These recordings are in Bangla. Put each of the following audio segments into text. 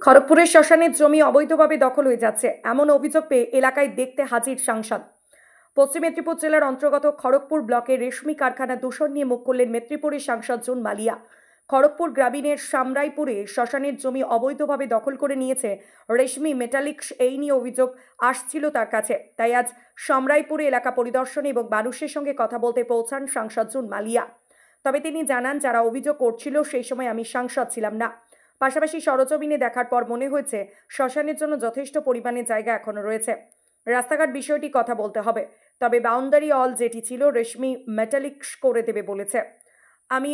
খড়গপুরের শ্মশানের জমি অবৈধভাবে দখল হয়ে যাচ্ছে এমন অভিযোগ পেয়ে এলাকায় দেখতে হাজির সাংসদ। পশ্চিম মেদিনীপুর জেলার অন্তর্গত খড়গপুর ব্লকের রেশমি কারখানা দূষণ নিয়ে মুখ খুললেন মেদিনীপুরের সাংসদ জুন মালিয়া। খড়গপুর গ্রামীণের সামরাইপুরে শ্মশানের জমি অবৈধভাবে দখল করে নিয়েছে রেশমি মেটালিক্স, এই নিয়ে অভিযোগ আসছিল তার কাছে। তাই আজ সামরাইপুরে এলাকা পরিদর্শনে এবং মানুষের সঙ্গে কথা বলতে পৌঁছান সাংসদ জুন মালিয়া। তবে তিনি জানান, যারা অভিযোগ করছিল সেই সময় আমি সাংসদ ছিলাম না। পাশাপাশি সরজমিনে দেখার পর মনে হয়েছে শ্মশানের জন্য যথেষ্ট পরিমাণে জায়গা এখনো রয়েছে। রাস্তাঘাট বিষয়টি কথা বলতে হবে, তবে বাউন্ডারি অল যেটি ছিল রেশমি মেটালিক্স করে দেবে বলেছে। আমি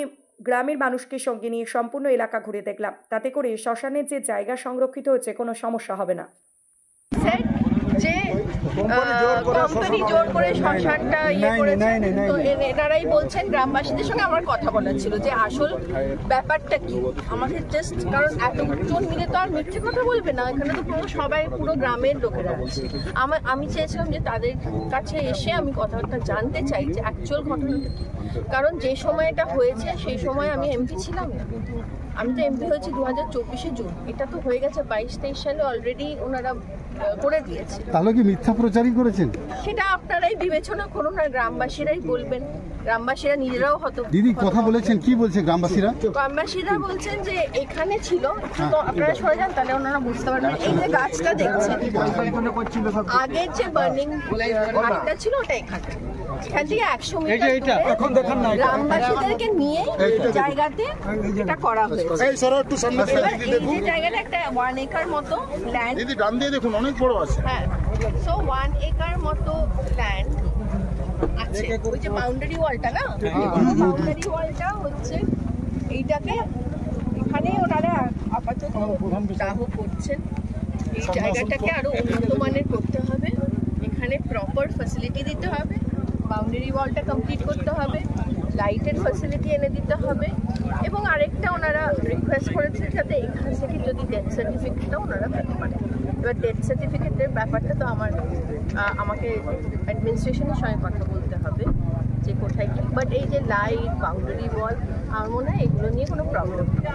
গ্রামের মানুষকে সঙ্গে নিয়ে সম্পূর্ণ এলাকা ঘুরে দেখলাম, তাতে করে শ্মশানের যে জায়গা সংরক্ষিত হয়েছে কোনো সমস্যা হবে না। যে কোম্পানি জোর করে শ্মশানটা তো এনারাই বলছেন, গ্রামবাসীদের সঙ্গে আমার কথা বলার ছিল যে আসল ব্যাপারটা কি। আমাকে জাস্ট কারণ এতজন মিলে তো আর মিথ্যে কথা বলবে না, এখানে তো পুরো গ্রামের লোকেরা আছে। আমি চেয়েছিলাম যে তাদের কাছে এসে আমি কথাটা জানতে চাই যে অ্যাকচুয়াল ঘটনাটা কি। কারণ যে সময়টা হয়েছে সেই সময় আমি এমপি ছিলাম না। আমি তো এমপি হয়েছি 2024 জুন, এটা তো হয়ে গেছে 22-23 সালে অলরেডি ওনারা করে দিয়েছে। তাহলে কি মিথ্যা প্রচারই করেছেন? সেটা আপনারাই বিবেচনা করুন, আর গ্রামবাসীরাই বলবেন। গ্রামবাসীরা নিজেরাও হয়তো দিদি কথা বলেছেন, কি বলছে গ্রামবাসীরা? গ্রামবাসীরা বলছেন যে এখানে ছিল, তো আপনারা সরে যান তাহলে ওনারা বুঝতে পারবেন। এই যে গাছটা দেখছেন, আগের যে বার্নিং ঘাটটা ছিল ওটা এখানে, এখান থেকে 100 মিটার গ্রামবাসীদেরকে নিয়ে জায়গাতে এটা করা হয়েছে। এই যে জায়গাটা একটা 1 একর মতো ল্যান্ড, দিদি ডান দিয়ে দেখুন অনেক বড় আছে। হ্যাঁ, সো 1 একর মতো ল্যান্ড আছে। ওই যে বাউন্ডারি ওয়ালটা না, বাউন্ডারি ওয়ালটা হচ্ছে এইটাকে, এখানে ওনারা আপাতত দাহ করছেন। এই জায়গাটাকে আরো উন্নত মানের করতে হবে, এখানে প্রপার ফ্যাসিলিটি দিতে হবে, বাউন্ডারি ওয়ালটা কমপ্লিট করতে হবে, লাইটের ফ্যাসিলিটি এনে দিতে হবে। এবং আরেকটা ওনারা রিকোয়েস্ট করেছেন যাতে এখান থেকে যদি ডেথ সার্টিফিকেটটা ওনারা পেতে পারে। এবার ডেথ সার্টিফিকেটের ব্যাপারটা তো আমাকে অ্যাডমিনিস্ট্রেশনের সঙ্গে কথা বলতে হবে যে কোথায় কি। বাট এই যে লাইট, বাউন্ডারি ওয়াল, আমার মনে হয় এগুলো নিয়ে কোনো প্রবলেম নেই।